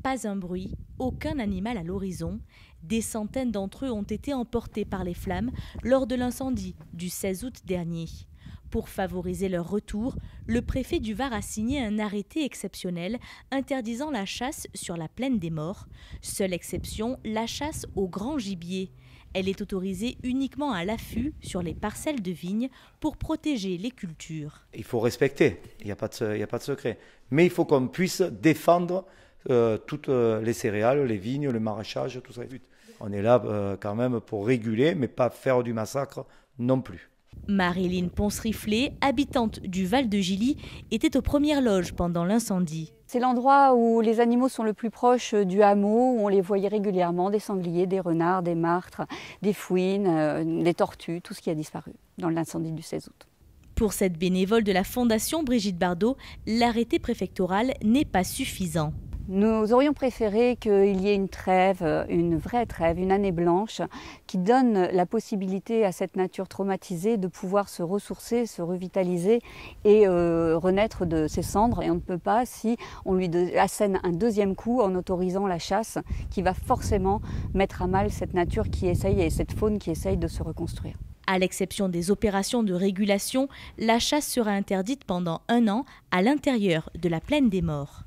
pas un bruit, aucun animal à l'horizon. Des centaines d'entre eux ont été emportés par les flammes lors de l'incendie du 16 août dernier. Pour favoriser leur retour, le préfet du Var a signé un arrêté exceptionnel interdisant la chasse sur la plaine des Morts. Seule exception, la chasse au grand gibier. Elle est autorisée uniquement à l'affût sur les parcelles de vignes pour protéger les cultures. Il faut respecter, il n'y a pas de secret. Mais il faut qu'on puisse défendre toutes les céréales, les vignes, le maraîchage, tout ça. On est là quand même pour réguler, mais pas faire du massacre non plus. Marilyn Ponce-Riflet, habitante du Val de Gilly, était aux premières loges pendant l'incendie. C'est l'endroit où les animaux sont le plus proches du hameau, où on les voyait régulièrement, des sangliers, des renards, des martres, des fouines, des tortues, tout ce qui a disparu dans l'incendie du 16 août. Pour cette bénévole de la Fondation Brigitte Bardot, l'arrêté préfectoral n'est pas suffisant. Nous aurions préféré qu'il y ait une trêve, une vraie trêve, une année blanche qui donne la possibilité à cette nature traumatisée de pouvoir se ressourcer, se revitaliser et renaître de ses cendres. Et on ne peut pas si on lui assène un deuxième coup en autorisant la chasse qui va forcément mettre à mal cette nature qui essaye et cette faune qui essaye de se reconstruire. À l'exception des opérations de régulation, la chasse sera interdite pendant 1 an à l'intérieur de la plaine des Morts.